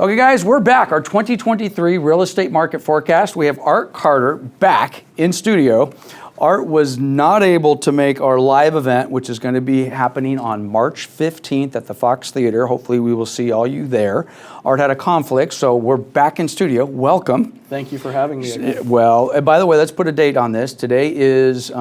Okay, guys, we're back. Our 2023 real estate market forecast. We have Art Carter back in studio. Art was not able to make our live event, which is going to be happening on March 15th at the Fox Theater. Hopefully we will see all you there. Art had a conflict, so we're back in studio. Welcome. Thank you for having me again. Well, by the way, let's put a date on this. Today is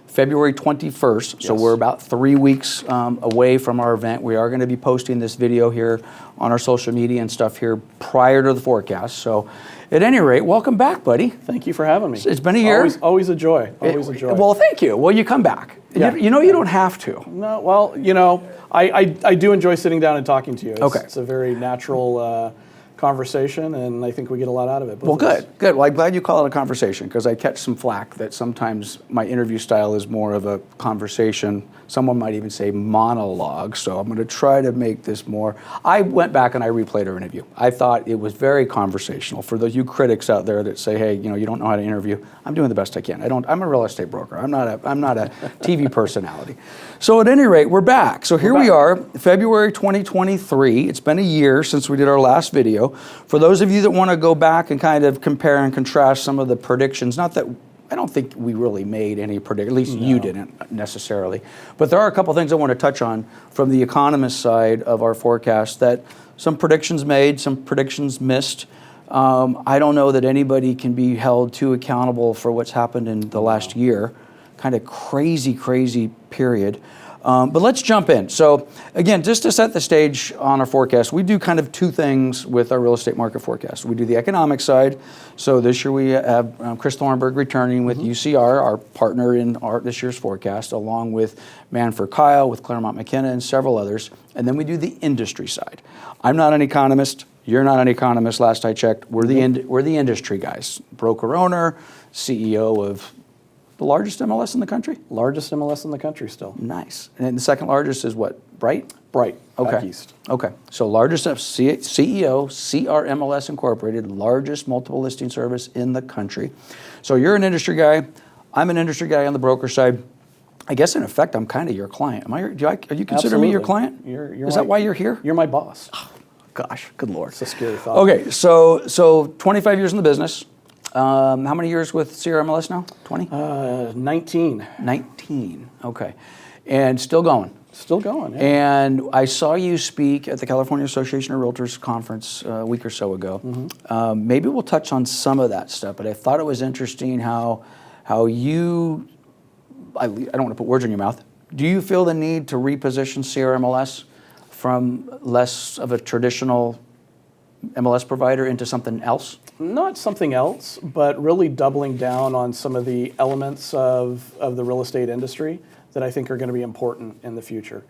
February 21st, yes. So we're about 3 weeks away from our event. We are going to be posting this video here on our social media and stuff here prior to the forecast. So at any rate, welcome back, buddy. Thank you for having me. It's been a year. Always a joy. Always a joy. Well, thank you. Well, you come back. Yeah. You know you don't have to. No, well, you know, I do enjoy sitting down and talking to you. It's a very natural conversation, and I think we get a lot out of it. Well, good. Well, I'm glad you call it a conversation, because I catch some flack that sometimes my interview style is more of a conversation. Someone might even say monologue, so I'm going to try to make this more. I went back and I replayed our interview. I thought it was very conversational. For those you critics out there that say, hey, you know, you don't know how to interview, I'm doing the best I can. I'm a real estate broker. I'm not a TV personality. So at any rate, we're back. So here we are, February 2023. It's been a year since we did our last video. For those of you that want to go back and kind of compare and contrast some of the predictions, not that I don't think we really made any prediction, at least you didn't necessarily, but there are a couple things I want to touch on from the economist side of our forecast, that some predictions made, some predictions missed. I don't know that anybody can be held too accountable for what's happened in the last year. Kind of crazy period. But let's jump in. So again, just to set the stage on our forecast, we do kind of two things with our real estate market forecast. We do the economic side. So this year we have Chris Thornburg returning with UCR, our partner in this year's forecast, along with Manford Kyle, with Claremont McKenna, and several others. And then we do the industry side. I'm not an economist. You're not an economist, last I checked. We're the industry guys. Broker owner, CEO of the largest MLS in the country? Largest MLS in the country still. Nice. And the second largest is what? Bright? Bright. Okay. Back east. Okay. So largest CEO, CRMLS Incorporated, largest multiple listing service in the country. So you're an industry guy. I'm an industry guy on the broker side. I guess in effect, I'm kind of your client. Are you consider me your client? Is that why you're here? You're my boss. Oh, gosh, good Lord. It's a scary thought. Okay, so 25 years in the business. How many years with CRMLS now? 20? 19. 19, okay. And still going? Still going, yeah. And I saw you speak at the California Association of Realtors conference a week or so ago. Maybe we'll touch on some of that stuff, but I thought it was interesting how you, I don't want to put words in your mouth, do you feel the need to reposition CRMLS from less of a traditional MLS provider into something else? Not something else, but really doubling down on some of the elements of the real estate industry that I think are going to be important in the future.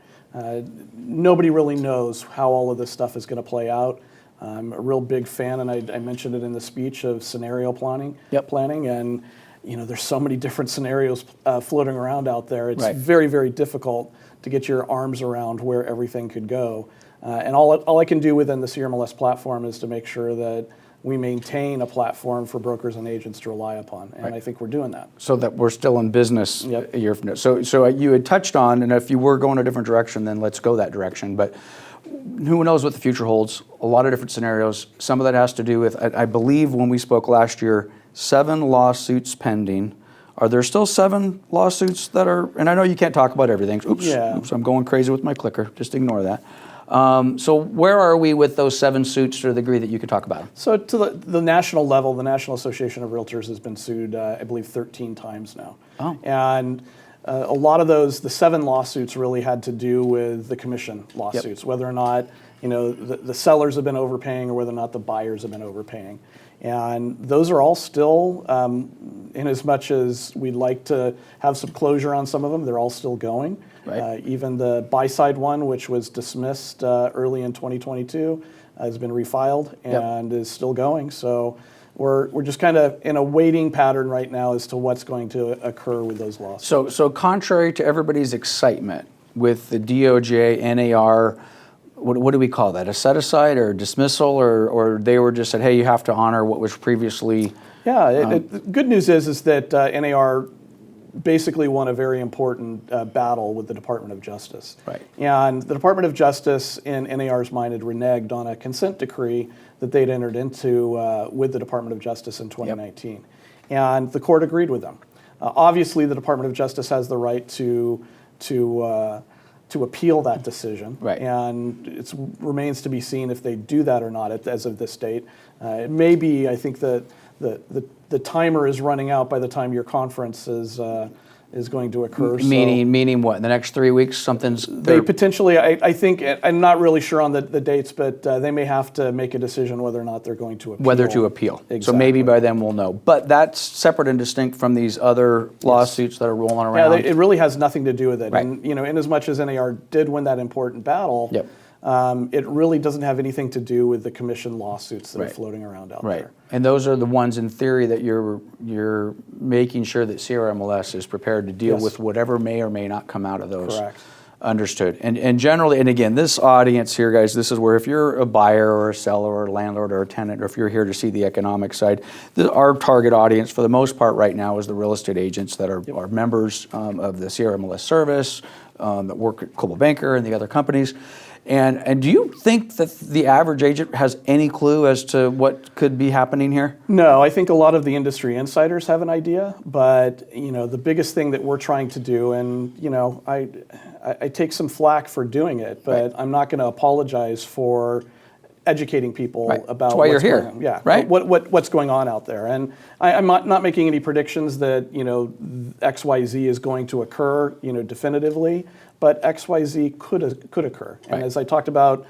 Nobody really knows how all of this stuff is going to play out. I'm a real big fan, and I mentioned it in the speech, of scenario planning. And you know, there's so many different scenarios floating around out there. It's very, very difficult to get your arms around where everything could go. And all I can do within the CRMLS platform is to make sure that we maintain a platform for brokers and agents to rely upon, and I think we're doing that. So that we're still in business a year from now. So you had touched on, and if you were going a different direction, then let's go that direction. But who knows what the future holds? A lot of different scenarios. Some of that has to do with, I believe when we spoke last year, 7 lawsuits pending. Are there still 7 lawsuits that are, and I know you can't talk about everything. Oops, I'm going crazy with my clicker. Just ignore that. So where are we with those 7 suits to the degree that you could talk about them? So to the national level, the National Association of Realtors has been sued, I believe, 13 times now. Oh. And a lot of those, the 7 lawsuits really had to do with the commission lawsuits, whether or not, you know, the sellers have been overpaying or whether or not the buyers have been overpaying. And those are all still, in as much as we'd like to have some closure on some of them, they're all still going. Right. Even the buy-side one, which was dismissed early in 2022, has been refiled and is still going. So we're just kind of in a waiting pattern right now as to what's going to occur with those lawsuits. So contrary to everybody's excitement with the DOJ, NAR, what do we call that? A set-aside or a dismissal, or they were just said, hey, you have to honor what was previously... Yeah, the good news is that NAR basically won a very important battle with the Department of Justice. Right. And the Department of Justice, in NAR's mind, had reneged on a consent decree that they'd entered into with the Department of Justice in 2019. Yep. And the court agreed with them. Obviously, the Department of Justice has the right to appeal that decision, right. And it remains to be seen if they do that or not as of this date. It may be, I think that the timer is running out by the time your conference is going to occur. Meaning what? In the next 3 weeks, They potentially, I think, I'm not really sure on the dates, but they may have to make a decision whether or not they're going to appeal. Whether to appeal. Exactly. So maybe by then we'll know. But that's separate and distinct from these other lawsuits that are rolling around. Yeah, it really has nothing to do with it. Right. And in as much as NAR did win that important battle, yep. It really doesn't have anything to do with the commission lawsuits that right. are floating around out right. there. And those are the ones in theory that you're making sure that CRMLS is prepared to deal yes. with whatever may or may not come out of those. Correct. Understood. And generally, and again, this audience here, guys, this is where if you're a buyer or a seller or a landlord or a tenant, or if you're here to see the economic side, our target audience for the most part right now is the real estate agents that are, are members of the CRMLS service, that work at Coldwell Banker and the other companies. And do you think that the average agent has any clue as to what could be happening here? No, I think a lot of the industry insiders have an idea, but the biggest thing that we're trying to do, and I take some flack for doing it, but right. I'm not going to apologize for educating people right. about That's why what's you're going here. on. Yeah, right? What's going on out there, and I'm not making any predictions that XYZ is going to occur definitively. But XYZ could occur, and right. as I talked about,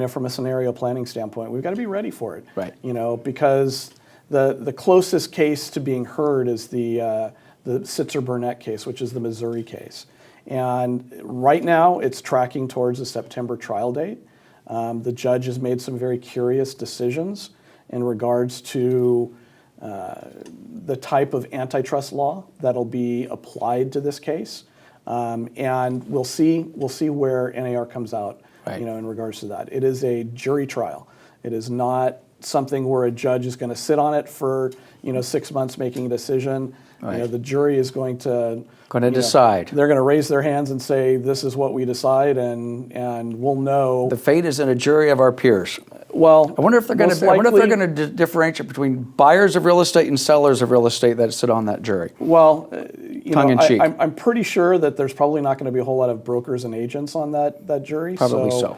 from a scenario planning standpoint, we've got to be ready for it. Right. Because the closest case to being heard is the Sitzer-Burnett case, which is the Missouri case, and right now it's tracking towards a September trial date. The judge has made some very curious decisions in regards to the type of antitrust law that'll be applied to this case. And we'll see where NAR comes out, right. In regards to that. It is a jury trial. It is not something where a judge is going to sit on it for 6 months making a decision. Right. The jury is going to decide. They're going to raise their hands and say, "This is what we decide," and we'll know. The fate is in a jury of our peers. Well, I wonder if they're going to differentiate between buyers of real estate and sellers of real estate that sit on that jury. Well, tongue in cheek. I'm pretty sure that there's probably not going to be a whole lot of brokers and agents on that jury. Probably so.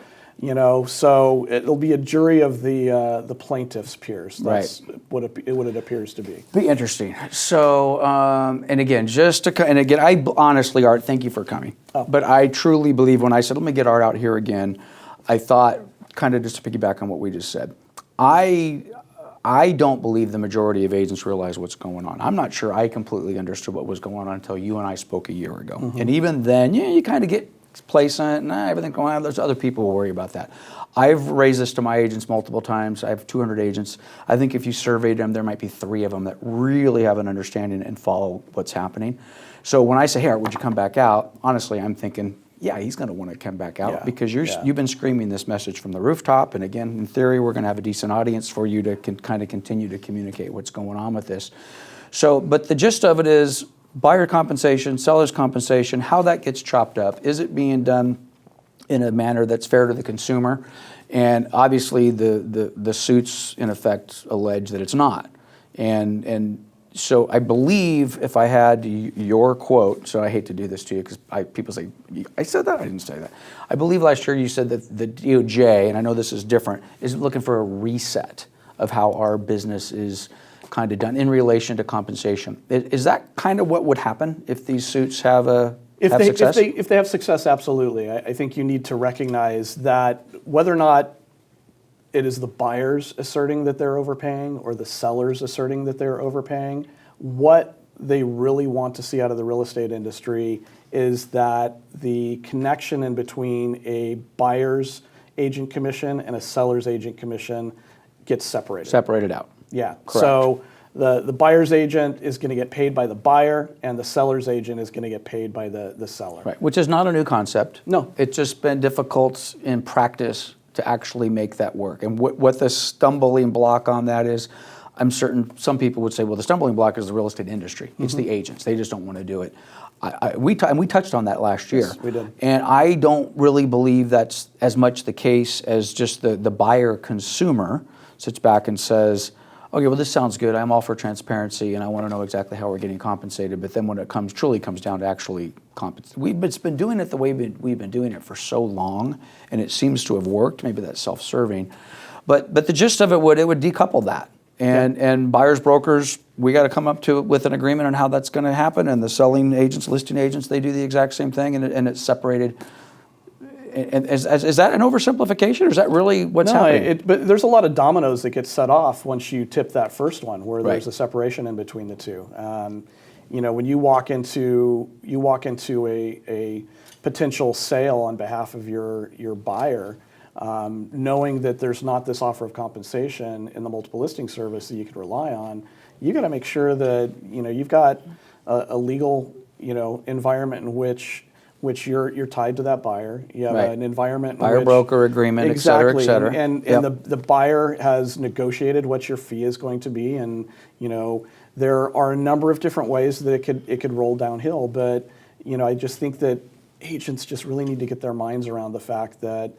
So it'll be a jury of the plaintiff's peers. That's right. what it appears to be. Be interesting. So, and again, I honestly, Art, thank you for coming. Oh. But I truly believe when I said, let me get Art out here again, I thought, kind of just to piggyback on what we just said, I don't believe the majority of agents realize what's going on. I'm not sure I completely understood what was going on until you and I spoke a year ago. Mm-hmm. And even then, you kind of get complacent, everything going on, there's other people who worry about that. I've raised this to my agents multiple times. I have 200 agents. I think if you surveyed them, there might be 3 of them that really have an understanding and follow what's happening. So when I say, hey, Art, would you come back out? Honestly, I'm thinking, yeah, he's going to want to come back out because you've been screaming this message from the rooftop. And again, in theory, we're going to have a decent audience for you to kind of continue to communicate what's going on with this. So, but the gist of it is buyer compensation, seller's compensation, how that gets chopped up. Is it being done in a manner that's fair to the consumer? And obviously, the suits in effect allege that it's not. And so I believe if I had your quote, so I hate to do this to you because people say, I said that, I didn't say that. I believe last year you said that the DOJ, and I know this is different, is looking for a reset of how our business is kind of done in relation to compensation. Is that kind of what would happen if these suits have success? If they have success, absolutely. I think you need to recognize that whether or not it is the buyers asserting that they're overpaying or the sellers asserting that they're overpaying, what they really want to see out of the real estate industry is that the connection in between a buyer's agent commission and a seller's agent commission gets separated. Separated out. Yeah. Correct. So the buyer's agent is going to get paid by the buyer, and the seller's agent is going to get paid by the seller. Right, which is not a new concept. No. It's just been difficult in practice to actually make that work. And what the stumbling block on that is, I'm certain some people would say, well, the stumbling block is the real estate industry. It's the agents. They just don't want to do it. we touched on that last year. Yes, we did. And I don't really believe that's as much the case as just the buyer consumer sits back and says, okay, well, this sounds good. I'm all for transparency, and I want to know exactly how we're getting compensated. But then when it truly comes down to actually we've been doing it the way we've been doing it for so long, and it seems to have worked. Maybe that's self-serving. But the gist of it would decouple that. And buyers, brokers, we got to come up with an agreement on how that's going to happen. And the selling agents, listing agents, they do the exact same thing, and it's separated. And is that an oversimplification, or is that really what's happening? But there's a lot of dominoes that get set off once you tip that first one, where there's Right. a separation in between the two. When you walk into a potential sale on behalf of your buyer, knowing that there's not this offer of compensation in the multiple listing service that you can rely on, you got to make sure that you've got a legal environment in which you're tied to that buyer. You have Right. an environment in Buyer which, broker agreement, exactly, et cetera. and Yep. the buyer has negotiated what your fee is going to be, and there are a number of different ways that it could roll downhill. But I just think that agents just really need to get their minds around the fact that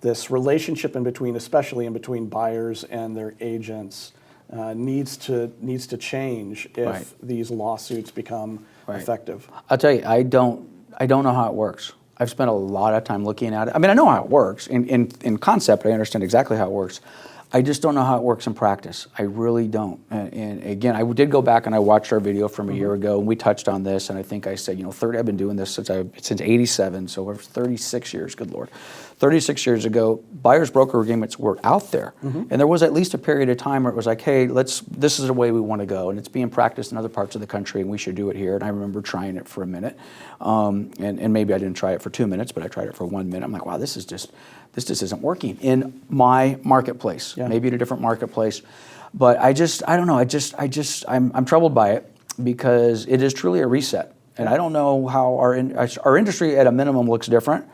this relationship especially in between buyers and their agents, needs to change if Right. these lawsuits become Right. effective. I'll tell you, I don't know how it works. I've spent a lot of time looking at it. I mean, I know how it works. In concept, I understand exactly how it works. I just don't know how it works in practice. I really don't. And again, I did go back and I watched our video from a year ago, and we touched on this. And I think I said, 30. I've been doing this since '87, so we're 36 years. Good Lord, 36 years ago, buyers broker agreements were out there, and there was at least a period of time where it was like, hey, this is the way we want to go, and it's being practiced in other parts of the country, and we should do it here. And I remember trying it for a minute, and maybe I didn't try it for 2 minutes, but I tried it for 1 minute. I'm like, wow, this just isn't working in my marketplace. Yeah. Maybe in a different marketplace, but I don't know. I'm troubled by it because it is truly a reset, and I don't know how our industry at a minimum looks different.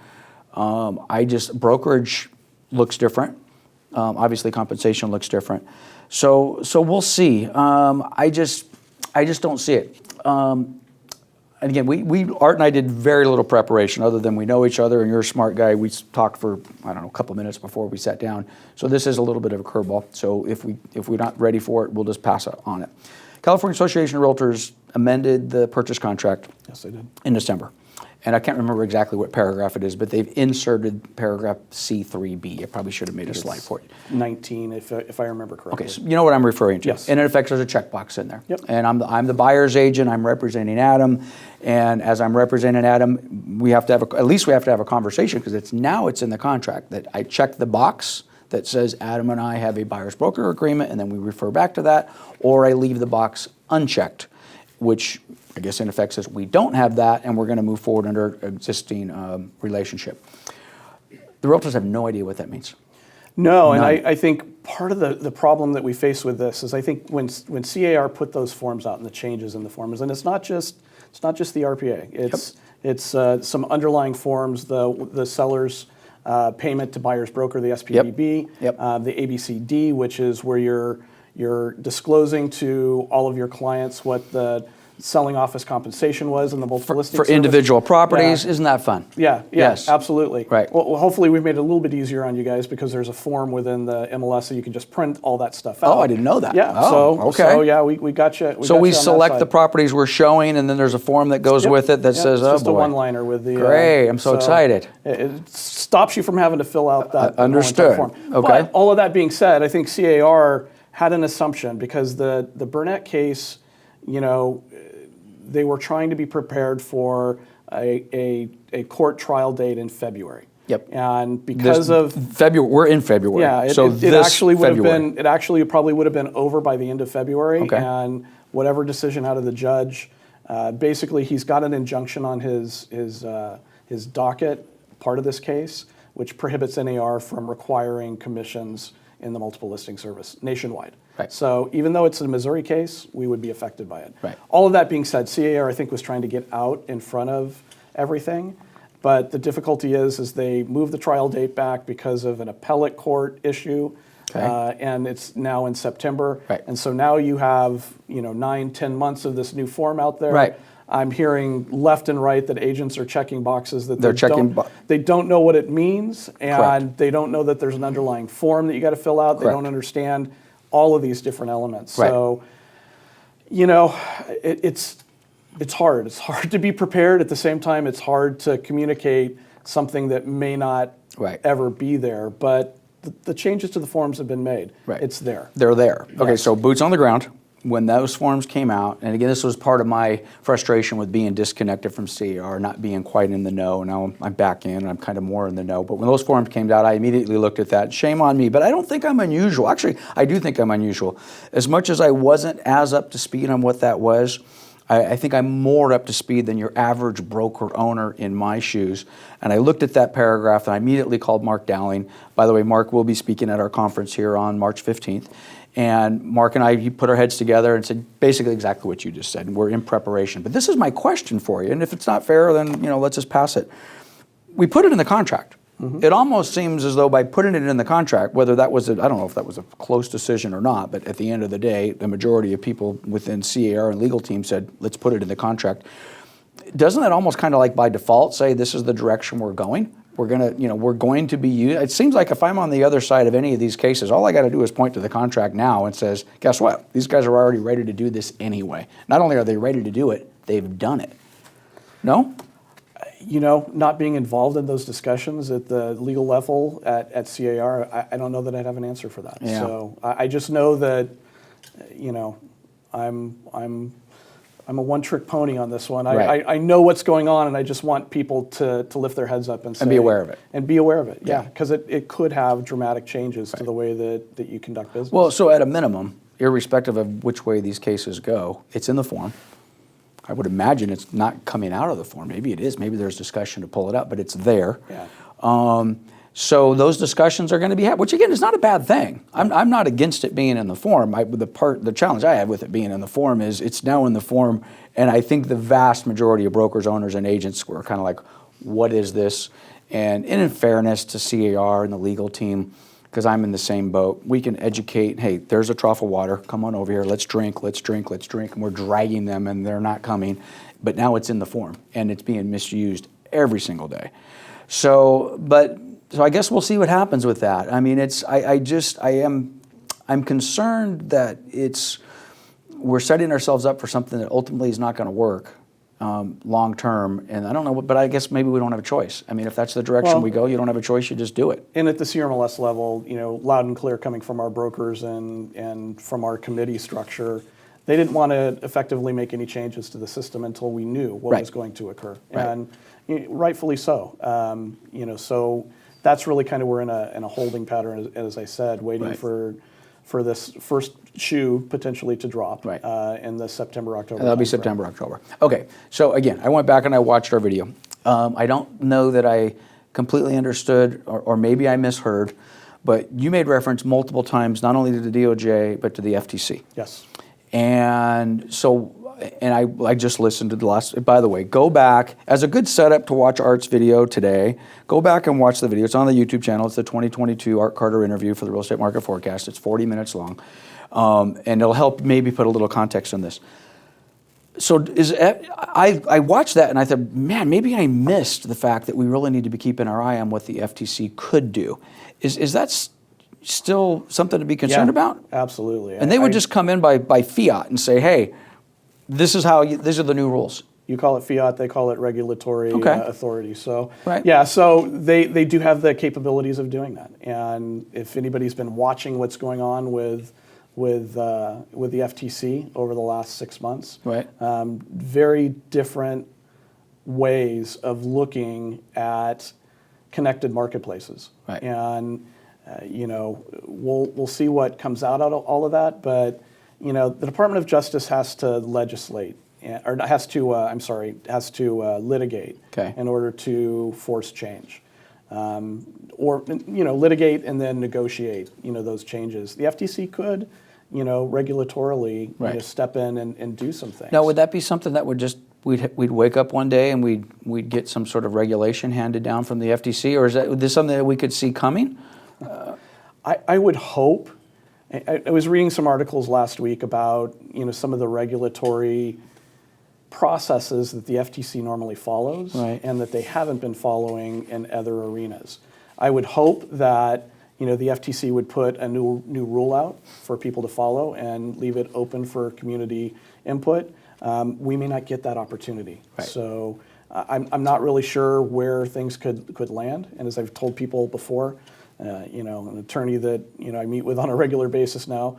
Brokerage looks different. Obviously, compensation looks different. So we'll see. I just don't see it. And again, Art and I did very little preparation other than we know each other, and you're a smart guy. We talked for, a couple of minutes before we sat down. So this is a little bit of a curveball. So if we're not ready for it, we'll just pass on it. California Association of Realtors amended the purchase contract. Yes, they did. In December. And I can't remember exactly what paragraph it is, but they've inserted paragraph C3B. I probably should have made a slide for you. 19, if I remember correctly. Okay, so you know what I'm referring to. Yes. And in effect, there's a checkbox in there. Yep. And I'm the buyer's agent. I'm representing Adam. And as I'm representing Adam, we have to have a conversation because it's in the contract that I check the box that says Adam and I have a buyer's broker agreement, and then we refer back to that, or I leave the box unchecked, which I guess in effect says we don't have that, and we're going to move forward under existing relationship. The realtors have no idea what that means. No, and None. I think part of the problem that we face with this is I think when CAR put those forms out and the changes in the forms, and it's not just the RPA, it's some underlying forms, the seller's payment to buyer's broker, the SPDB, Yep. The ABCD, which is where you're disclosing to all of your clients what the selling office compensation was in the multiple listing For service. individual properties, Yeah. isn't that fun? Yeah, Yes. absolutely. Right. Well, hopefully we've made it a little bit easier on you guys because there's a form within the MLS so you can just print all that stuff out. Oh, I didn't know that. Yeah. Oh, okay. So yeah, we got you. So we select the properties we're showing, and then there's a form that goes with it that says, it's "Oh just boy, a one-liner with the. Great! I'm so excited." It stops you from having to fill out that the whole Understood. entire form. Okay. But all of that being said, I think CAR had an assumption because the Burnett case, they were trying to be prepared for a court trial date in February. Yep. And because of February, we're in February. yeah, it actually would have been. It actually probably would have been over by the end of February. Okay. And whatever decision out of the judge, basically he's got an injunction on his docket part of this case, which prohibits NAR from requiring commissions in the multiple listing service nationwide. Right. So even though it's a Missouri case, we would be affected by it. Right. All of that being said, CAR I think was trying to get out in front of everything, but the difficulty is they moved the trial date back because of an appellate court issue Okay. and it's now in September. Right. And so now you have 9-10 months of this new form out there. Right. I'm hearing left and right that agents are checking boxes that They're checking they don't know what it means, and Correct. they don't know that there's an underlying form that you got to fill out. They Correct. don't understand all of these different elements. Right. So, it's hard. It's hard to be prepared. At the same time, it's hard to communicate something that may not Right. ever be there. But the changes to the forms have been made. Right. It's there. They're there. Okay, Yes. so boots on the ground. When those forms came out, and again, this was part of my frustration with being disconnected from CAR, not being quite in the know. Now I'm back in, and I'm kind of more in the know. But when those forms came out, I immediately looked at that. Shame on me, but I don't think I'm unusual. Actually, I do think I'm unusual. As much as I wasn't as up to speed on what that was, I think I'm more up to speed than your average broker owner in my shoes. And I looked at that paragraph, and I immediately called Mark Dowling. By the way, Mark will be speaking at our conference here on March 15th. And Mark and I put our heads together and said basically exactly what you just said. And we're in preparation. But this is my question for you. And if it's not fair, then let's just pass it. We put it in the contract. Mm-hmm. It almost seems as though by putting it in the contract, whether that was I don't know if that was a close decision or not, but at the end of the day, the majority of people within CAR and legal team said, let's put it in the contract. Doesn't that almost kind of like by default say this is the direction we're going? We're going to be used. It seems like if I'm on the other side of any of these cases, all I got to do is point to the contract now and says, guess what? These guys are already ready to do this anyway. Not only are they ready to do it, they've done it. No? Not being involved in those discussions at the legal level at CAR, I don't know that I'd have an answer for that. Yeah. So I just know that, I'm a one-trick pony on this one. Right. I know what's going on, and I just want people to lift their heads up and say, be aware of it. And be aware of it, Yeah. because it could have dramatic changes to the way that you conduct business. Well, so at a minimum, irrespective of which way these cases go, it's in the form. I would imagine it's not coming out of the form. Maybe it is. Maybe there's discussion to pull it up, but it's there. Yeah. So those discussions are going to be had, which again is not a bad thing. I'm not against it being in the form. The challenge I have with it being in the form is it's now in the form, and I think the vast majority of brokers, owners, and agents were kind of like, what is this? And in fairness to CAR and the legal team, because I'm in the same boat, we can educate, hey, there's a trough of water, come on over here, let's drink, and we're dragging them and they're not coming. But now it's in the form, and it's being misused every single day. So I guess we'll see what happens with that. I mean, I'm concerned that we're setting ourselves up for something that ultimately is not going to work long term. And I don't know, but I guess maybe we don't have a choice. I mean, if that's the direction we go, you don't have a choice, you just do it. And at the CRMLS level, loud and clear coming from our brokers and from our committee structure, they didn't want to effectively make any changes to the system until we knew what was going to occur. Right. And rightfully so. So that's really kind of we're in a holding pattern, as I said, waiting for this first shoe potentially to drop in the September, October. That'll be September, October. Okay, so again, I went back and I watched our video. I don't know that I completely understood, or maybe I misheard, but you made reference multiple times, not only to the DOJ, but to the FTC. Yes. And so, I just listened to the last, by the way, go back, as a good setup to watch Art's video today, go back and watch the video. It's on the YouTube channel. It's the 2022 Art Carter interview for the Real Estate Market Forecast. It's 40 minutes long. And it'll help maybe put a little context on this. So I watched that and I thought, man, maybe I missed the fact that we really need to be keeping our eye on what the FTC could do. Is that still something to be concerned about? Absolutely. And they would just come in by fiat and say, hey, these are the new rules. You call it fiat, they call it regulatory authority. So so they do have the capabilities of doing that. And if anybody's been watching what's going on with the FTC over the last 6 months, very different ways of looking at connected marketplaces. And we'll see what comes out of all of that, but the Department of Justice has to legislate, or has to litigate in order to force change, or litigate and then negotiate those changes. The FTC could regulatorily step in and do some things. Now, would that be something that would just we'd wake up one day and we'd get some sort of regulation handed down from the FTC, or is this something that we could see coming? I would hope. I was reading some articles last week about some of the regulatory processes that the FTC normally follows, Right. and that they haven't been following in other arenas. I would hope that the FTC would put a new rule out for people to follow and leave it open for community input. We may not get that opportunity. Right. So I'm not really sure where things could land. And as I've told people before, an attorney that I meet with on a regular basis now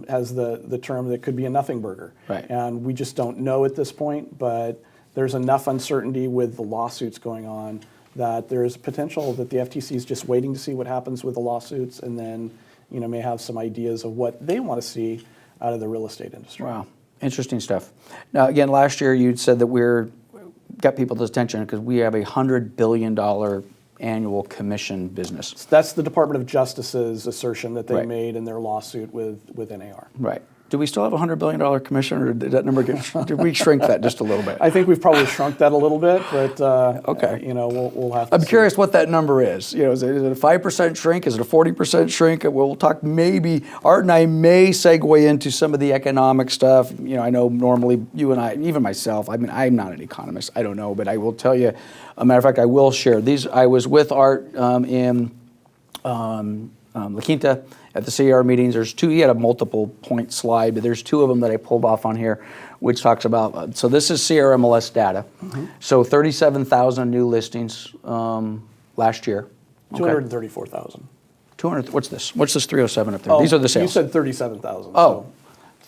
has the term that could be a nothing burger. Right. And we just don't know at this point, but there's enough uncertainty with the lawsuits going on that there is potential that the FTC is just waiting to see what happens with the lawsuits, and then may have some ideas of what they want to see out of the real estate industry. Wow, interesting stuff. Now, again, last year you said that got people's attention because we have $100 billion annual commission business. That's the Department of Justice's assertion that they Right. made in their lawsuit with NAR. Right. Do we still have a $100 billion commission, or did that number did we shrink that just a little bit? I think we've probably shrunk that a little bit, but Okay. We'll have to I'm see. curious what that number is. Is it a 5% shrink? Is it a 40% shrink? We'll talk maybe, Art and I may segue into some of the economic stuff. I know normally you and I, even myself, I'm not an economist, I don't know, but I will tell you, a matter of fact, I will share these. I was with Art in La Quinta at the CR meetings. There's two, he had a multiple point slide, but there's two of them that I pulled off on here, which talks about, so this is CRMLS data. Mm-hmm. So 37,000 new listings last year. 234,000. 200, what's this? What's this 307 up there? These are the sales. You said 37,000. Oh.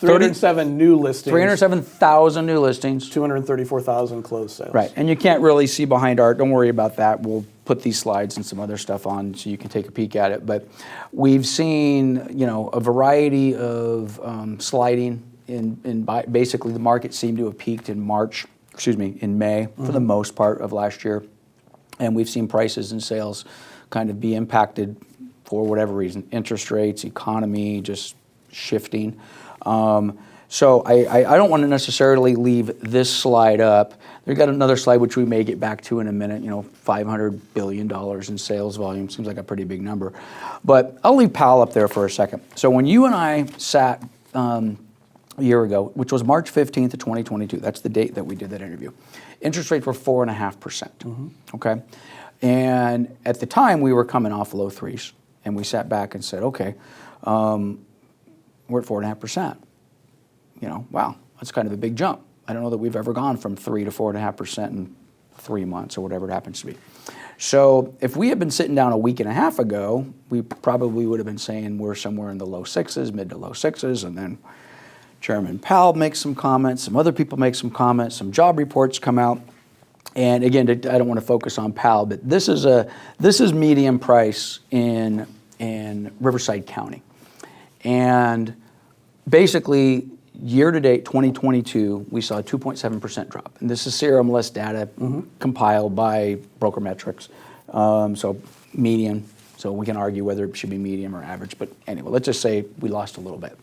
So 307 new listings. 307,000 new listings. 234,000 closed sales. Right, and you can't really see behind Art. Don't worry about that. We'll put these slides and some other stuff on so you can take a peek at it. But we've seen, a variety of sliding basically the market seemed to have peaked in May for the most part of last year. And we've seen prices and sales kind of be impacted for whatever reason, interest rates, economy, just shifting. So I don't want to necessarily leave this slide up. They've got another slide which we may get back to in a minute, $500 billion in sales volume. Seems like a pretty big number. But I'll leave Powell up there for a second. So when you and I sat a year ago, which was March 15th of 2022, that's the date that we did that interview, interest rates were 4.5%, okay? And at the time, we were coming off low threes, and we sat back and said, okay, we're at 4.5%. Wow, that's kind of a big jump. I don't know that we've ever gone from 3 to 4.5% in 3 months or whatever it happens to be. So if we had been sitting down a week and a half ago, we probably would have been saying we're somewhere in the low sixes, mid to low sixes, and then Chairman Powell makes some comments, some other people make some comments, some job reports come out. And again, I don't want to focus on Powell, but this is median price in Riverside County. And basically, year-to-date 2022, we saw a 2.7% drop. And this is CRMLS data compiled by Brokermetrics. So median, so we can argue whether it should be medium or average. But anyway, let's just say we lost a little bit.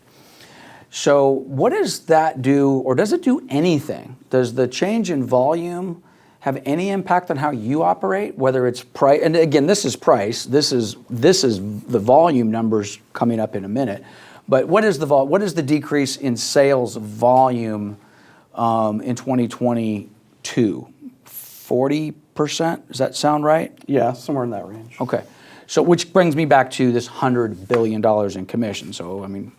So what does that do, or does it do anything? Does the change in volume have any impact on how you operate, whether it's price? And again, this is price. This is the volume numbers coming up in a minute. But what is the decrease in sales volume in 2022? 40%? Does that sound right? Yeah, somewhere in that range. Okay. So which brings me back to this $100 billion in commission. So, I mean,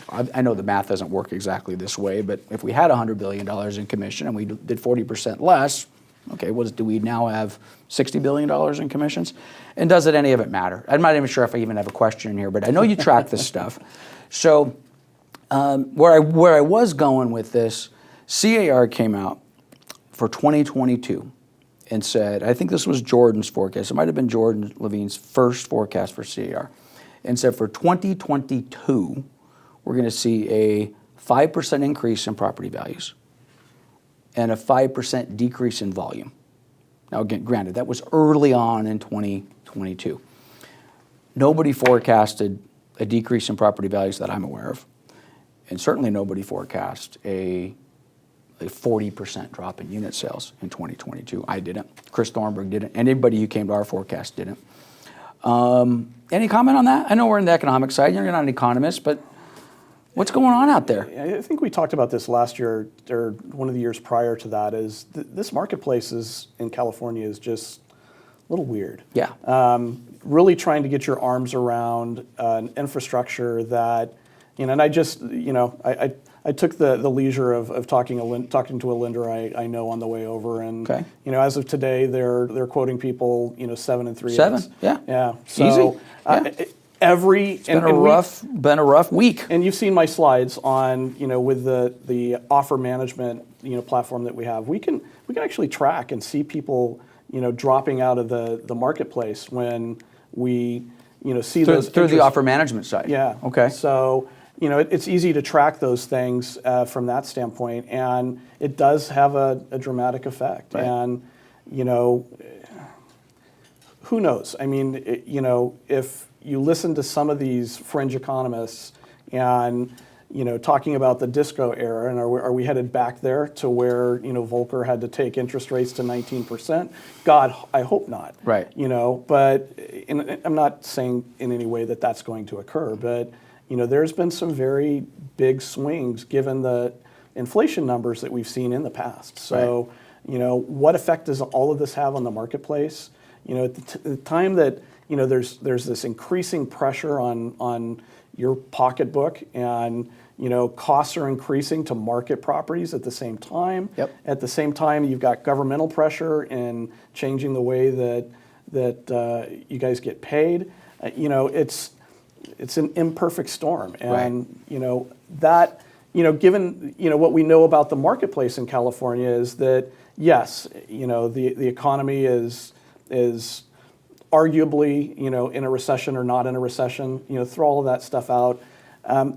I know the math doesn't work exactly this way, but if we had $100 billion in commission and we did 40% less, okay, do we now have $60 billion in commissions? And does any of it matter? I'm not even sure if I even have a question in here, but I know you track this stuff. So where I was going with this, CAR came out for 2022 and said, I think this was Jordan's forecast. It might have been Jordan Levine's first forecast for CAR, and said for 2022, we're going to see a 5% increase in property values and a 5% decrease in volume. Now, again, granted, that was early on in 2022. Nobody forecasted a decrease in property values that I'm aware of, and certainly nobody forecast a 40% drop in unit sales in 2022. I didn't. Chris Thornburg didn't. Anybody who came to our forecast didn't. Any comment on that? I know we're in the economic side. You're not an economist, but what's going on out there? I think we talked about this last year or one of the years prior to that. Is this marketplace in California is just a little weird. Yeah. Really trying to get your arms around an infrastructure that, and I just, I took the leisure of talking to a lender I know on the way over, and okay. As of today, they're quoting people 7 3/8. 7, yeah, yeah, so, easy. Yeah. It's been a rough week. And you've seen my slides on with the offer management platform that we have. We can actually track and see people dropping out of the marketplace when we see those through the offer management side. Yeah. Okay. So it's easy to track those things from that standpoint, and it does have a dramatic effect. Right. And who knows? I mean, if you listen to some of these fringe economists and talking about the disco era, and are we headed back there to where Volcker had to take interest rates to 19%? God, I hope not. Right. But I'm not saying in any way that that's going to occur, but there's been some very big swings given the inflation numbers that we've seen in the past. So, right. What effect does all of this have on the marketplace? At the time that there's this increasing pressure on your pocketbook, and costs are increasing to market properties at the same time. Yep. At the same time, you've got governmental pressure in changing the way that you guys get paid. It's an imperfect storm, and right. That given what we know about the marketplace in California is that yes, the economy is arguably, in a recession or not in a recession. Throw all of that stuff out.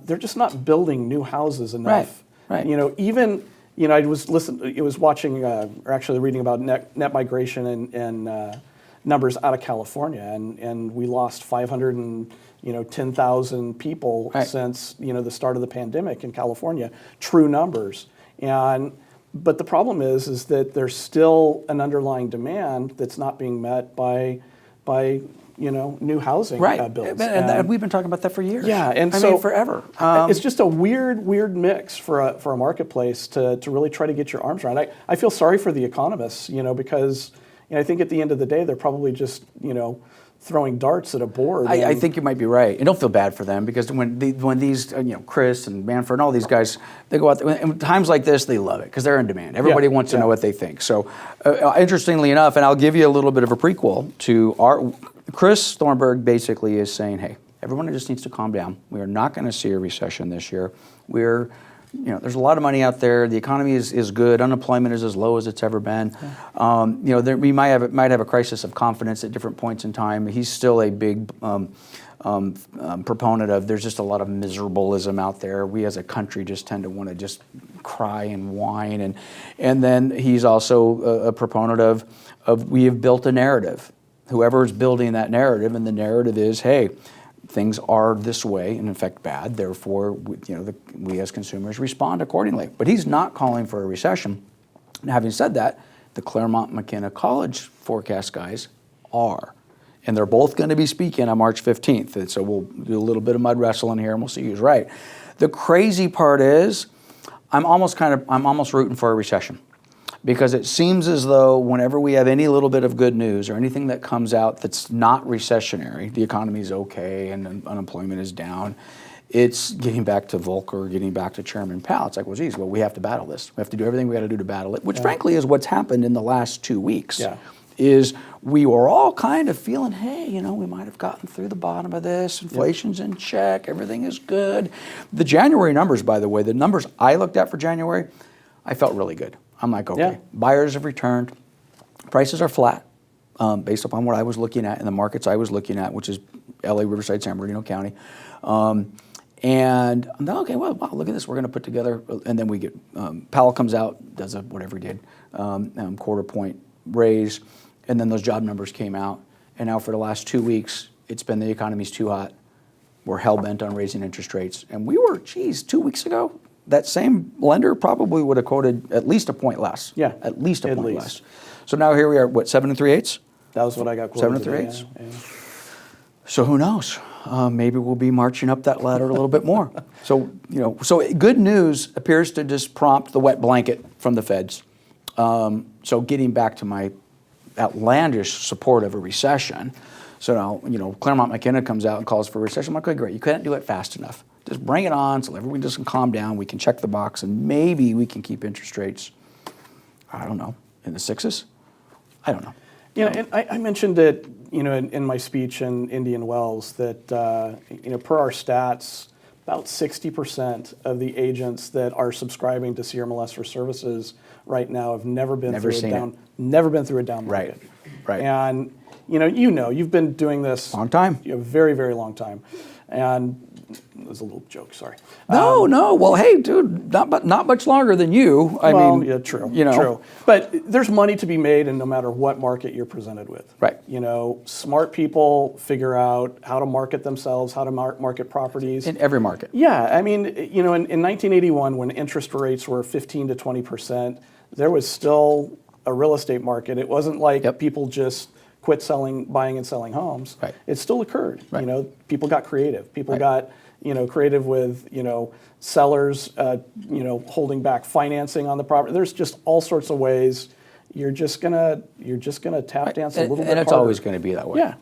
They're just not building new houses enough. Right. Even I was watching or actually reading about net migration and numbers out of California, and we lost 510,000 people right. since the start of the pandemic in California. True numbers. But the problem is that there's still an underlying demand that's not being met by new housing right. builds. And we've been talking about that for years. Yeah, and I mean, forever. It's just a weird mix for a marketplace to really try to get your arms around. I feel sorry for the economists, because I think at the end of the day they're probably just throwing darts at a board. I think you might be right. And don't feel bad for them, because when these, Chris and Manfred and all these guys, they go out there, and times like this, they love it because they're in demand. Everybody wants to know what they think. So interestingly enough, and I'll give you a little bit of a prequel to Chris Thornburg basically is saying, hey, everyone just needs to calm down. We are not going to see a recession this year. There's a lot of money out there. The economy is good. Unemployment is as low as it's ever been. We might have a crisis of confidence at different points in time. He's still a big proponent of there's just a lot of miserableism out there. We as a country just tend to want to just cry and whine. And then he's also a proponent of we have built a narrative. Whoever is building that narrative, and the narrative is, hey, things are this way, and in fact bad, therefore we as consumers respond accordingly. But he's not calling for a recession. And having said that, the Claremont McKenna College forecast guys are. And they're both going to be speaking on March 15th. And so we'll do a little bit of mud wrestling here, and we'll see who's right. The crazy part is I'm almost rooting for a recession. Because it seems as though whenever we have any little bit of good news or anything that comes out that's not recessionary, the economy is okay and unemployment is down, it's getting back to Volcker, getting back to Chairman Powell. It's like, well, we have to battle this. We have to do everything we got to do to battle it, which frankly is what's happened in the last 2 weeks. Yeah. Is we were all kind of feeling, hey, we might have gotten through the bottom of this. Inflation's in check. Everything is good. The January numbers, by the way, the numbers I looked at for January, I felt really good. I'm like, okay, buyers have returned. Prices are flat based upon what I was looking at in the markets I was looking at, which is LA, Riverside, San Bernardino County. And I'm like, okay, well, wow, look at this. We're going to put together, and then we get, Powell comes out, does whatever he did, quarter point raise, and then those job numbers came out. And now for the last 2 weeks, it's been the economy's too hot. We're hell-bent on raising interest rates. And we were, 2 weeks ago, that same lender probably would have quoted at least a point less. Yeah. At least a point less. So now here we are, 7 3/8? That was what I got quoted. 7 3/8? Yeah. So who knows? Maybe we'll be marching up that ladder a little bit more. So, so good news appears to just prompt the wet blanket from the feds. So getting back to my outlandish support of a recession. So now, Claremont McKenna comes out and calls for a recession. I'm like, okay, great. You can't do it fast enough. Just bring it on so everyone just can calm down. We can check the box and maybe we can keep interest rates, I don't know, in the sixes? I don't know. And I mentioned it, in my speech in Indian Wells that, per our stats, about 60% of the agents that are subscribing to CRMLS for services right now have never been through a down market. Right. And you've been doing this long time. A very, very long time. And it was a little joke, sorry. No. Well, hey, dude, not much longer than you. I mean, yeah, true. True. But there's money to be made, in no matter what market you're presented with. Right. Smart people figure out how to market themselves, how to market properties in every market. Yeah, I mean, in 1981, when interest rates were 15 to 20%, there was still a real estate market. It wasn't like people just quit buying and selling homes. Right. It still occurred. Right. People got creative. People got creative with sellers holding back financing on the property. There's just all sorts of ways. You're just gonna tap dance a little bit harder. And it's always going to be that way. Yeah.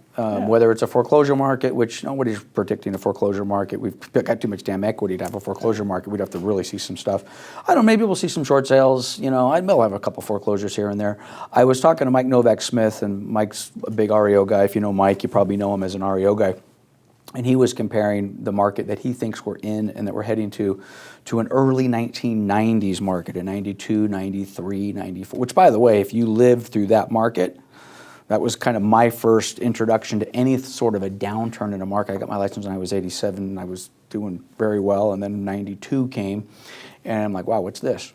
Whether it's a foreclosure market, which nobody's predicting a foreclosure market. We've got too much damn equity to have a foreclosure market. We'd have to really see some stuff. I don't know, maybe we'll see some short sales. I will have a couple foreclosures here and there. I was talking to Mike Novak-Smith, and Mike's a big REO guy. If you know Mike, you probably know him as an REO guy. And he was comparing the market that he thinks we're in and that we're heading to an early 1990s market, a 92, 93, 94, which, by the way, if you lived through that market, that was kind of my first introduction to any sort of a downturn in a market. I got my license when I was 87, and I was doing very well, and then 92 came, and I'm like, wow, what's this?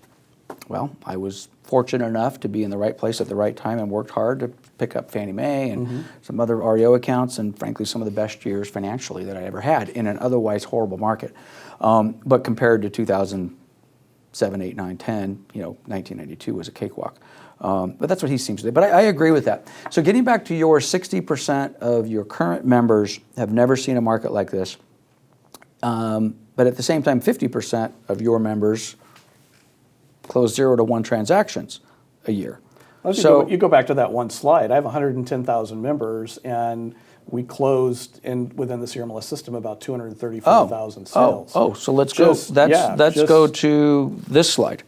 Well, I was fortunate enough to be in the right place at the right time and worked hard to pick up Fannie Mae and some other REO accounts, and frankly, some of the best years financially that I ever had in an otherwise horrible market. But compared to 2007, 8, 9, 10, 1992 was a cakewalk. But that's what he seems to do. But I agree with that. So getting back to your 60% of your current members have never seen a market like this. But at the same time, 50% of your members close 0 to 1 transactions a year. So you go back to that one slide. I have 110,000 members, and we closed within the CRMLS system about 234,000 sales. So let's go to this slide.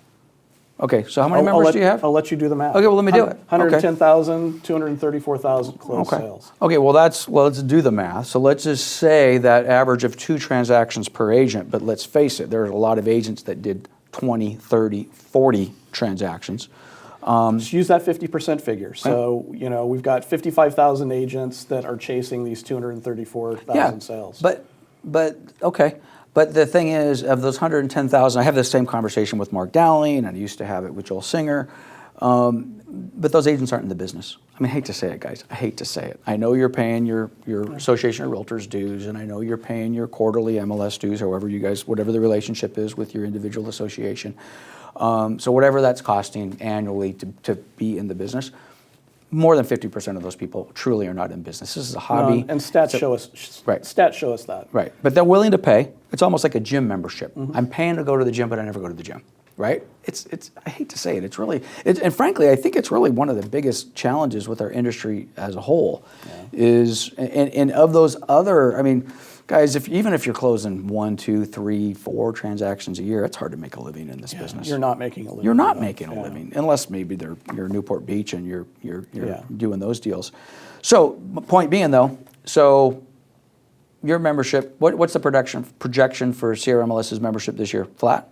Okay, so how many members do you have? I'll let you do the math. Okay, well, let me do it. 110,000, 234,000 closed sales. Okay, well, let's do the math. So let's just say that average of 2 transactions per agent, but let's face it, there's a lot of agents that did 20, 30, 40 transactions. Just use that 50% figure. So, we've got 55,000 agents that are chasing these 234,000 sales. But okay. But the thing is, of those 110,000, I have the same conversation with Mark Dowling, and I used to have it with Joel Singer. But those agents aren't in the business. I mean, I hate to say it, guys. I hate to say it. I know you're paying your Association of Realtors dues, and I know you're paying your quarterly MLS dues, whatever the relationship is with your individual association. So whatever that's costing annually to be in the business, more than 50% of those people truly are not in business. This is a hobby. And stats show us. Right. Stats show us that. Right. But they're willing to pay. It's almost like a gym membership. I'm paying to go to the gym, but I never go to the gym. Right? It's. I hate to say it. It's really. And frankly, I think it's really one of the biggest challenges with our industry as a whole, is and of those other. I mean, guys, even if you're closing 1, 2, 3, 4 transactions a year, it's hard to make a living in this business. You're not making a living. You're not making a living unless maybe you're Newport Beach and you're doing those deals. So point being though, so your membership. What's the projection for CRMLS's membership this year? Flat?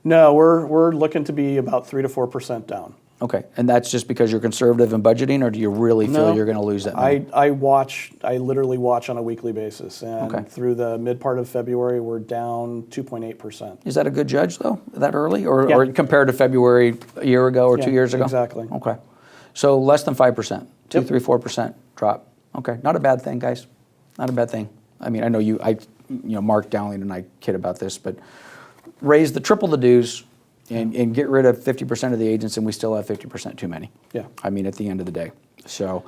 No, we're looking to be about 3 to 4% down. Okay, and that's just because you're conservative in budgeting, or do you really feel you're going to lose that money? I literally watch on a weekly basis, and through the mid part of February, we're down 2.8%. Is that a good judge, though, that early, or compared to February a year ago or 2 years ago? Exactly. Okay, so less than 5%, 2, 3, 4% drop. Okay, not a bad thing, guys. Not a bad thing. I mean, I know Mark Dowling and I kid about this, but triple the dues. And get rid of 50% of the agents, and we still have 50% too many. Yeah. I mean, at the end of the day. So,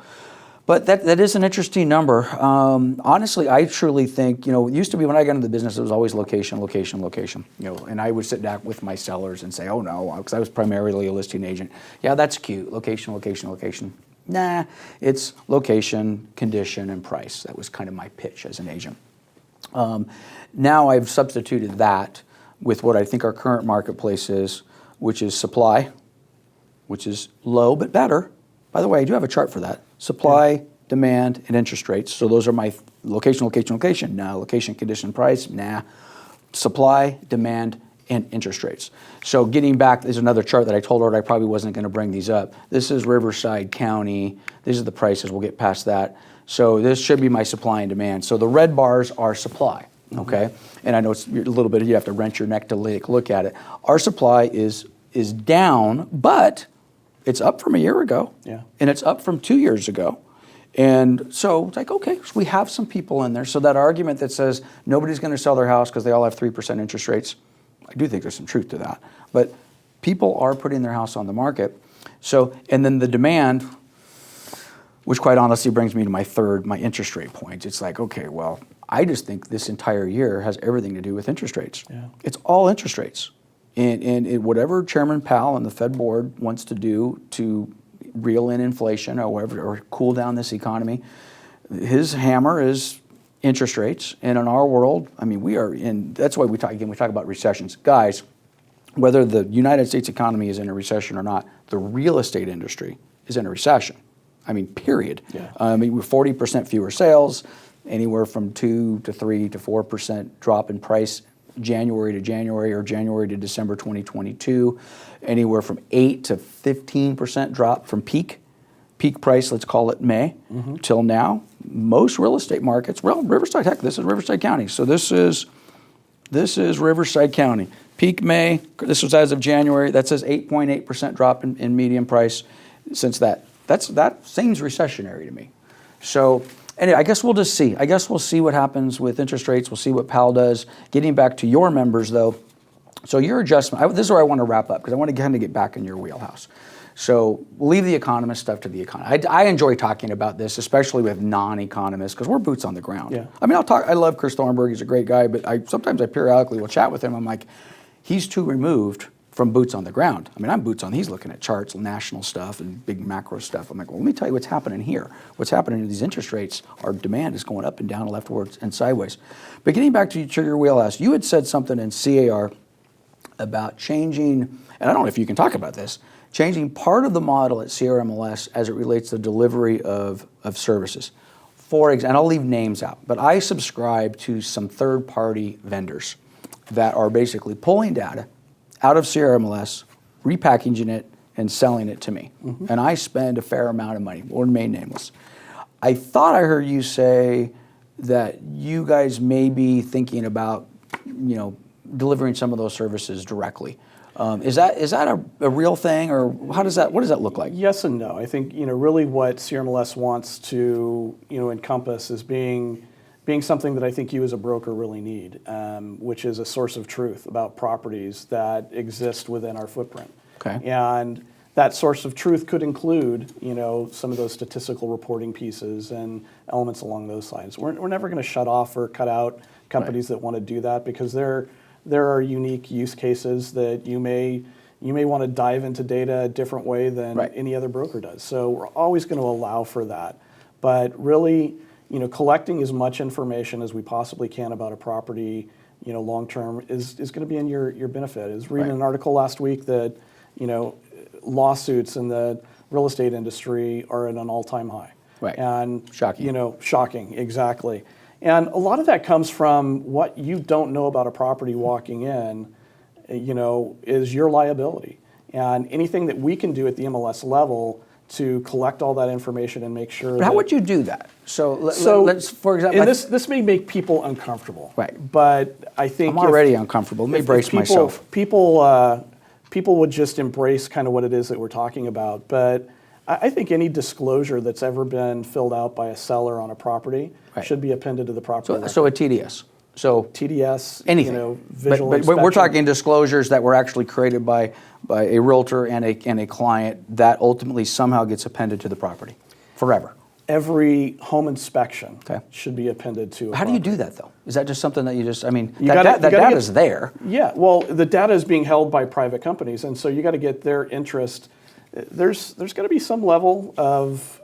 But that is an interesting number. Honestly, I truly think, it used to be when I got into the business, it was always location, location, location. And I would sit down with my sellers and say, oh no, because I was primarily a listing agent. Yeah, that's cute. Location, location, location. Nah, it's location, condition, and price. That was kind of my pitch as an agent. Now I've substituted that with what I think our current marketplace is, which is supply, which is low but better. By the way, I do have a chart for that. Supply, demand, and interest rates. So those are my location, location, location. Nah. Location, condition, price. Nah. Supply, demand, and interest rates. So getting back, there's another chart that I told her I probably wasn't going to bring these up. This is Riverside County. These are the prices. We'll get past that. So this should be my supply and demand. So the red bars are supply, okay? And I know it's a little bit, you have to wrench your neck to look at it. Our supply is down, but it's up from a year ago. Yeah. And it's up from 2 years ago. And so it's like, okay, so we have some people in there. So that argument that says nobody's going to sell their house because they all have 3% interest rates, I do think there's some truth to that. But people are putting their house on the market. So, and then the demand, which quite honestly brings me to my interest rate point. It's like, okay, well, I just think this entire year has everything to do with interest rates. Yeah. It's all interest rates. And whatever Chairman Powell and the Fed board wants to do to reel in inflation or cool down this economy, his hammer is interest rates. And in our world, I mean, that's why we talk about recessions. Guys, whether the United States economy is in a recession or not, the real estate industry is in a recession. I mean, period. Yeah. I mean, we're 40% fewer sales, anywhere from 2 to 3 to 4% drop in price January to January or January to December 2022, anywhere from 8 to 15% drop from peak price, let's call it May, till now. Most real estate markets, well, Riverside, heck, this is Riverside County. So this is Riverside County. Peak May, this was as of January, that says 8.8% drop in median price since that. That seems recessionary to me. So anyway, I guess we'll just see. I guess we'll see what happens with interest rates. We'll see what Powell does. Getting back to your members, though, so your adjustment, this is where I want to wrap up because I want to kind of get back in your wheelhouse. So we'll leave the economist stuff to the economist. I enjoy talking about this, especially with non-economists, because we're boots on the ground. Yeah. I mean, I love Chris Thornburg. He's a great guy, but sometimes I periodically will chat with him. I'm like, he's too removed from boots on the ground. I mean, I'm boots on, he's looking at charts, national stuff and big macro stuff. I'm like, well, let me tell you what's happening here. What's happening to these interest rates, our demand is going up and down, leftwards and sideways. But getting back to your wheelhouse, you had said something in CAR about changing, and I don't know if you can talk about this, changing part of the model at CRMLS as it relates to delivery of services. For example, and I'll leave names out, but I subscribe to some third-party vendors that are basically pulling data out of CRMLS, repackaging it, and selling it to me. And I spend a fair amount of money, or remain nameless. I thought I heard you say that you guys may be thinking about, delivering some of those services directly. Is that a real thing, or what does that look like? Yes and no. I think really what CRMLS wants to encompass is being something that I think you as a broker really need, which is a source of truth about properties that exist within our footprint. Okay. And that source of truth could include, some of those statistical reporting pieces and elements along those lines. We're never going to shut off or cut out companies that want to do that, because there are unique use cases that you may want to dive into data a different way than any other broker does. So we're always going to allow for that. But really, collecting as much information as we possibly can about a property, long term is going to be in your benefit. I was reading an article last week that, lawsuits in the real estate industry are at an all-time high. Right. And shocking. Shocking, exactly. And a lot of that comes from what you don't know about a property walking in, is your liability. And anything that we can do at the MLS level to collect all that information and make sure. But how would you do that? So let's, for example, and this may make people uncomfortable. Right. But I think I'm already uncomfortable. Let me brace myself. People would just embrace kind of what it is that we're talking about. But I think any disclosure that's ever been filled out by a seller on a property should be appended to the property record. So a TDS. So TDS, anything. Visual but we're inspection. talking disclosures that were actually created by a realtor and a client that ultimately somehow gets appended to the property forever. every home inspection Okay. should be appended to a How do you property. do that though? Is that just something that you just, I mean, You that gotta data get- is there. Yeah, well, the data is being held by private companies, and so you got to get their interest. There's got to be some level of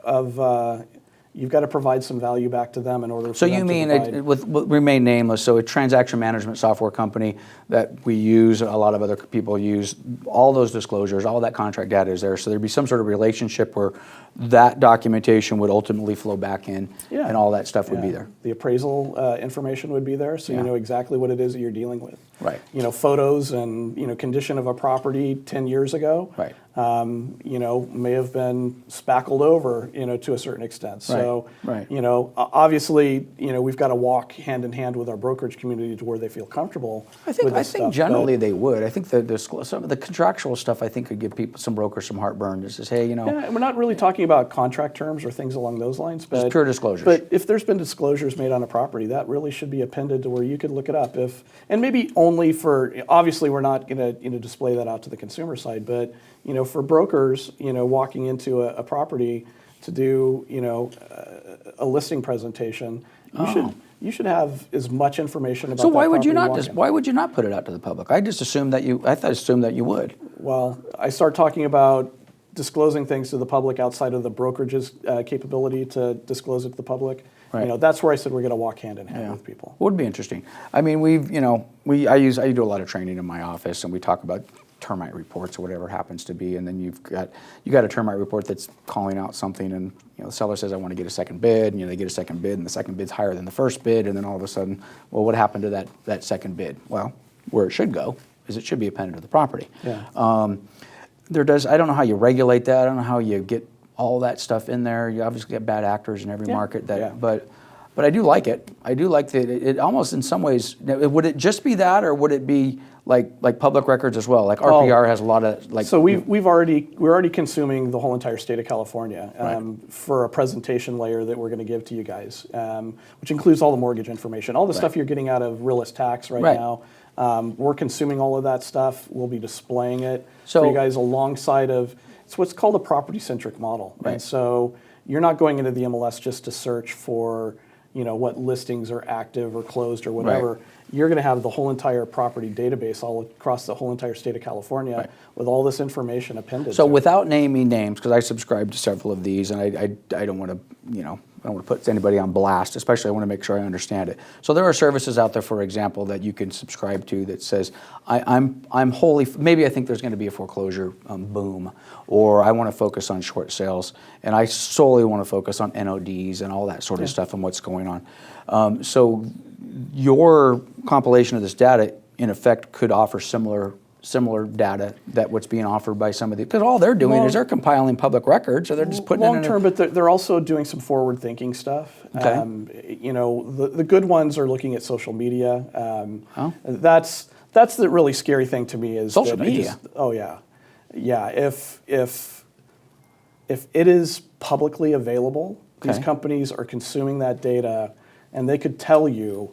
you've got to provide some value back to them in order. So for you them to mean, provide. with remain nameless, so a transaction management software company that we use, a lot of other people use, all those disclosures, all that contract data is there. So there'd be some sort of relationship where that documentation would ultimately flow back in, Yeah. and all that stuff would be Yeah. there. The appraisal information would be there, so Yeah. you know exactly what it is that you're dealing with. Right. You know, photos and condition of a property 10 years ago. Right. May have been spackled over, to a certain extent. So, Right. Obviously, we've got to walk hand in hand with our brokerage community to where they feel comfortable. I think with I this think stuff, generally but- they would. I think some of the contractual stuff I think could give people, some brokers, some heartburn. Just says, hey, Yeah, and we're not really talking about contract terms or things along those lines, but pure disclosures. But if there's been disclosures made on a property, that really should be appended to where you could look it up. And maybe only for, obviously we're not going to display that out to the consumer side, but for brokers, walking into a property to do a listing presentation, you should have as much information about. so that why would you property not walking. why would you not put it out to the public? I assumed that you would. Well, I start talking about disclosing things to the public outside of the brokerage's capability to disclose it to the public. Right. That's where I said we're going to walk hand in hand with people. Would be interesting. I mean, I do a lot of training in my office, and we talk about termite reports or whatever it happens to be, and then you got a termite report that's calling out something, and the seller says I want to get a second bid, and they get a second bid, and the second bid's higher than the first bid, and then all of a sudden, well, what happened to that second bid? Well, where it should go is it should be appended to the property. Yeah. I don't know how you regulate that. I don't know how you get all that stuff in there. You obviously get bad actors in every market. But I do like it. I do like that. It almost in some ways, would it just be that, or would it be like public records as well? Like RPR has a lot of like. So we're already consuming the whole entire state of California Right. for a presentation layer that we're going to give to you guys, which includes all the mortgage information, all the stuff you're getting out of realist tax right now. We're consuming all of that stuff. We'll be displaying it for you guys alongside of. It's what's called a property-centric model. Right. And so you're not going into the MLS just to search for, what listings are active or closed or whatever. Right. You're going to have the whole entire property database all across the whole entire state of California with all this information appended. So to it. without naming names, because I subscribe to several of these, and I don't want to, I don't want to put anybody on blast, especially I want to make sure I understand it. So there are services out there, for example, that you can subscribe to that says, I'm wholly, maybe I think there's going to be a foreclosure boom, or I want to focus on short sales, and I solely want to focus on NODs and all that sort of stuff and what's going on. So your compilation of this data, in effect, could offer similar data that what's being offered by some of the, because all they're doing is they're compiling public records, or they're just putting it in long term, but they're also doing some forward thinking stuff. Okay. The good ones are looking at social media. That's the really scary thing to me is Social that media? Yeah. If it is publicly available, these Okay. companies are consuming that data, and they could tell you,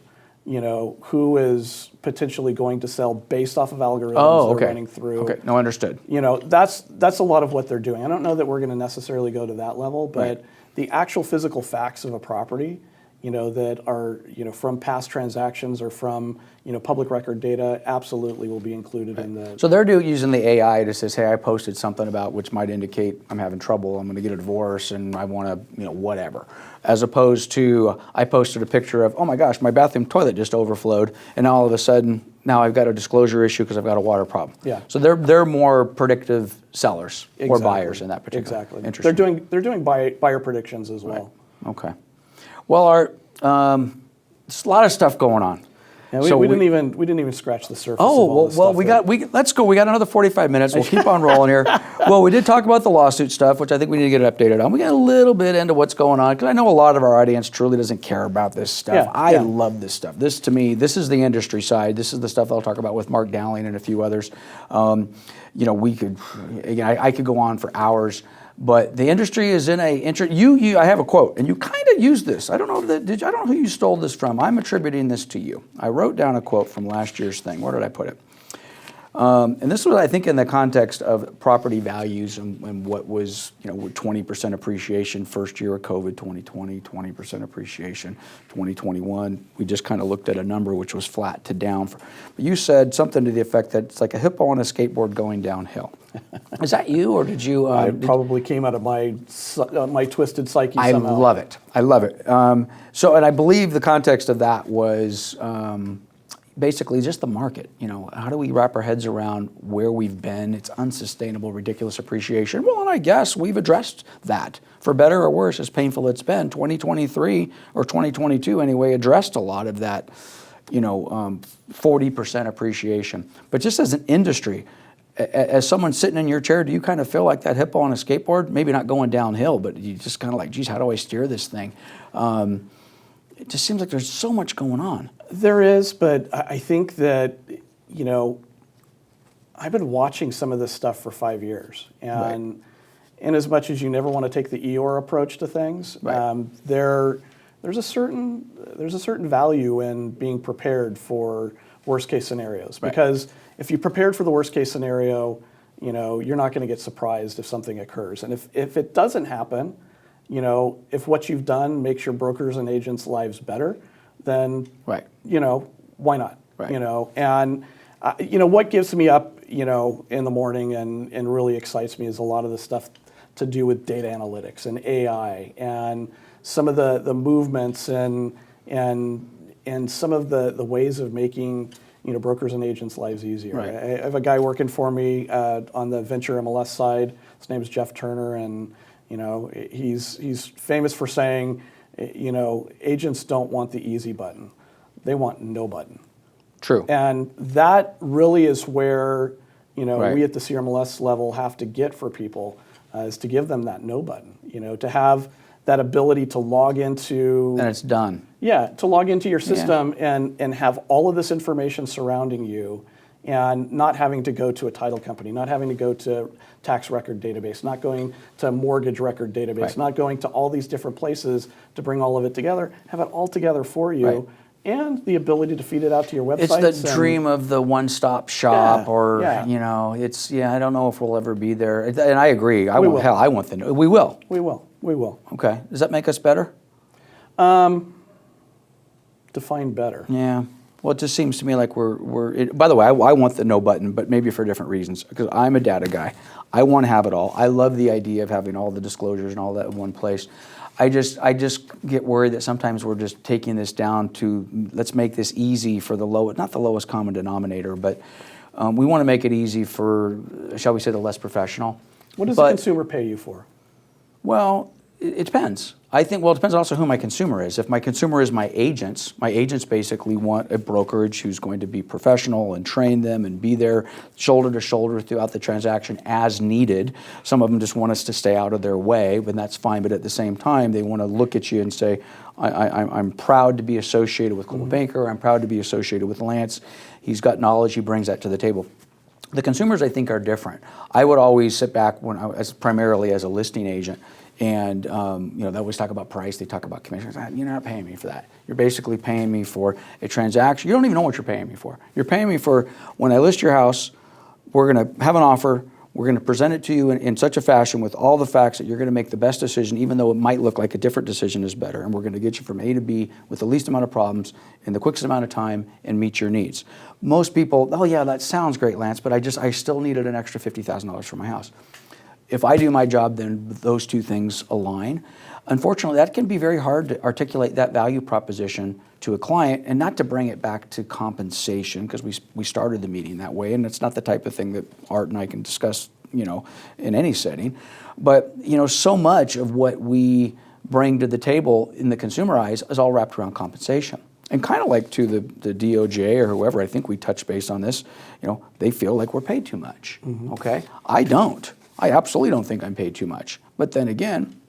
who is potentially going to sell based off of algorithms that are running through. Okay, no, understood. That's a lot of what they're doing. I don't know that we're going to necessarily go to that level, but Right. the actual physical facts of a property, that are, from past transactions or from, public record data, absolutely will be included in the. So they're using the AI to say, hey, I posted something about which might indicate I'm having trouble, I'm going to get a divorce, and I want to, whatever. As opposed to, I posted a picture of, oh my gosh, my bathroom toilet just overflowed, and all of a sudden, now I've got a disclosure issue because I've got a water problem. Yeah. So they're more predictive sellers or Exactly. buyers in that particular. Exactly. Interesting. They're doing buyer predictions as well. Okay. Well, Art, there's a lot of stuff going on. Yeah, So we didn't even scratch the surface. Oh, of all this well, stuff let's go. We got another 45 minutes. We'll keep on rolling here. Well, we did talk about the lawsuit stuff, which I think we need to get updated on. We got a little bit into what's going on, because I know a lot of our audience truly doesn't care about this stuff. Yeah, I yeah. love this stuff. This, to me, this is the industry side. This is the stuff I'll talk about with Mark Dowling and a few others. We could, again, I could go on for hours. But the industry is in a I have a quote, and you kind of used this. I don't know I don't know who you stole this from. I'm attributing this to you. I wrote down a quote from last year's thing. Where did I put it? And this was, I think, in the context of property values and what was, 20% appreciation first year of COVID, 2020, 20% appreciation, 2021. We just kind of looked at a number which was flat to down. But you said something to the effect that it's like a hippo on a skateboard going downhill. Is that you, or did you? I probably came out of my twisted psyche I somehow. love it. I love it. And I believe the context of that was basically just the market. How do we wrap our heads around where we've been? It's unsustainable, ridiculous appreciation. Well, and I guess we've addressed that. For better or worse, as painful it's been, 2023 or 2022 anyway addressed a lot of that, 40% appreciation. But just as an industry, as someone sitting in your chair, do you kind of feel like that hippo on a skateboard? Maybe not going downhill, but you just kind of like, geez, how do I steer this thing? It just seems like there's so much going on. There is, but I think that, I've been watching some of this stuff for 5 years. And in as much as you never want to take the Eeyore approach to things, there's a certain value in being prepared for worst case scenarios. Because if you prepared for the worst case scenario, you're not going to get surprised if something occurs. And if it doesn't happen, if what you've done makes your brokers and agents' lives better, then why not? And what gives me up, in the morning and really excites me is a lot of the stuff to do with data analytics and AI and some of the movements and some of the ways of making brokers and agents' lives easier. I have a guy working for me on the CRMLS side. His name is Jeff Turner, and he's famous for saying, agents don't want the easy button; they want no button. True. And that really is where we at the CRMLS level have to get for people is to give them that no button. To have that ability to log into. And it's done. Yeah, to log into your system and have all of this information surrounding you and not having to go to a title company, not having to go to tax record database, not going to mortgage record database, not going to all these different places to bring all of it together, have it all together for you, and the ability to feed it out to your websites. It's the dream of the one-stop shop, it's, I don't know if we'll ever be there. And I agree. We will. We will. Okay. Does that make us better? Define better. Yeah. Well, it just seems to me like by the way, I want the no button, but maybe for different reasons, because I'm a data guy. I want to have it all. I love the idea of having all the disclosures and all that in one place. I just get worried that sometimes we're just taking this down to, let's make this easy for not the lowest common denominator, but we want to make it easy for, shall we say, the less professional. What does the consumer pay you for? Well, it depends. I think, it depends also who my consumer is. If my consumer is my agents basically want a brokerage who's going to be professional and train them and be there shoulder to shoulder throughout the transaction as needed. Some of them just want us to stay out of their way, but that's fine. But at the same time, they want to look at you and say, I'm proud to be associated with Coldwell Banker. I'm proud to be associated with Lance. He's got knowledge. He brings that to the table. The consumers, I think, are different. I would always sit back primarily as a listing agent. And they always talk about price. They talk about commissions. You're not paying me for that. You're basically paying me for a transaction. You don't even know what you're paying me for. You're paying me for when I list your house, we're going to have an offer. We're going to present it to you in such a fashion with all the facts that you're going to make the best decision, even though it might look like a different decision is better. And we're going to get you from A to B with the least amount of problems in the quickest amount of time and meet your needs. Most people, oh yeah, that sounds great, Lance, but I still needed an extra $50,000 for my house. If I do my job, then those two things align. Unfortunately, that can be very hard to articulate that value proposition to a client, and not to bring it back to compensation, because we started the meeting that way, and it's not the type of thing that Art and I can discuss, in any setting. But so much of what we bring to the table in the consumer eyes is all wrapped around compensation. And kind of like to the DOJ or whoever, I think we touched base on this. They feel like we're paid too much. Okay, I don't. I absolutely don't think I'm paid too much. But then again,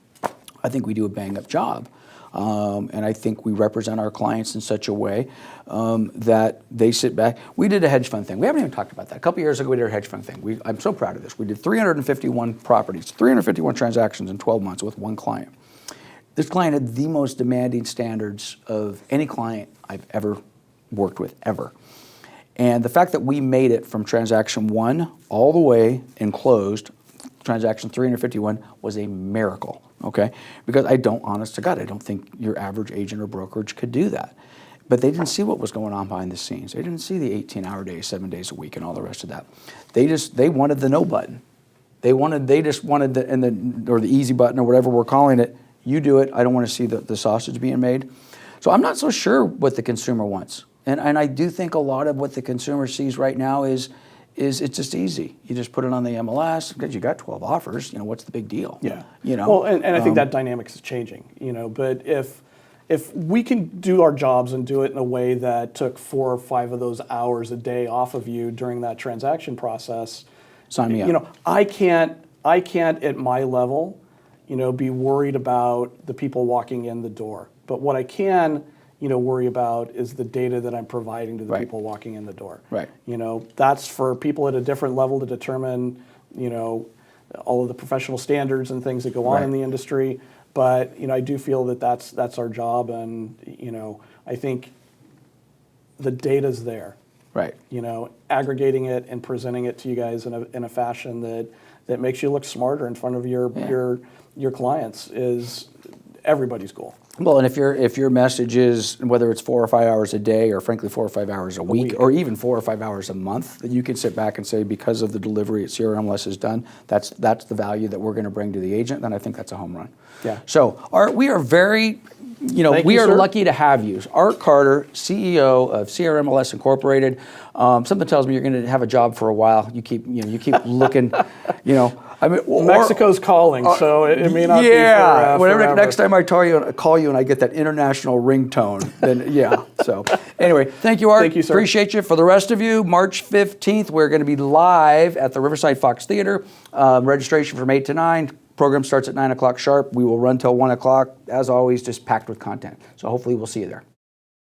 I think we do a bang-up job. And I think we represent our clients in such a way that they sit back. We did a hedge fund thing. We haven't even talked about that. A couple years ago, we did a hedge fund thing. I'm so proud of this. We did 351 properties, 351 transactions in 12 months with one client. This client had the most demanding standards of any client I've ever worked with, ever. And the fact that we made it from transaction 1 all the way and closed transaction 351 was a miracle, okay? Because honest to God, I don't think your average agent or brokerage could do that. But they didn't see what was going on behind the scenes. They didn't see the 18-hour days, 7 days a week, and all the rest of that. They wanted the no button. They just wanted the easy button or whatever we're calling it. You do it. I don't want to see the sausage being made. So I'm not so sure what the consumer wants. And I do think a lot of what the consumer sees right now is it's just easy. You just put it on the MLS because you got 12 offers. What's the big deal? Yeah. Well, and I think that dynamic is changing. But if we can do our jobs and do it in a way that took 4 or 5 of those hours a day off of you during that transaction process, sign me up. I can't at my level, be worried about the people walking in the door. But what I can, worry about is the data that I'm providing to the people walking in the door. Right. That's for people at a different level to determine, all of the professional standards and things that go on in the industry. But I do feel that that's our job, and I think the data's there. Right. Aggregating it and presenting it to you guys in a fashion that makes you look smarter in front of your clients is everybody's goal. Well, and if your message is, whether it's 4 or 5 hours a day, or frankly 4 or 5 hours a week, or even 4 or 5 hours a month, that you can sit back and say, because of the delivery at CRMLS is done, that's the value that we're going to bring to the agent, then I think that's a home run. Yeah. So Art, we are very, we are lucky to have you. Art Carter, CEO of CRMLS Incorporated. Something tells me you're going to have a job for a while. You keep looking, Mexico's calling, so it may not be for whenever next time I call you and I get that international ringtone, then yeah. So anyway, thank you, Art. Thank you, sir. Appreciate you. For the rest of you, March 15th, we're going to be live at the Riverside Fox Theater. Registration from 8 to 9. Program starts at 9 o'clock sharp. We will run till 1 o'clock. As always, just packed with content. So hopefully we'll see you there.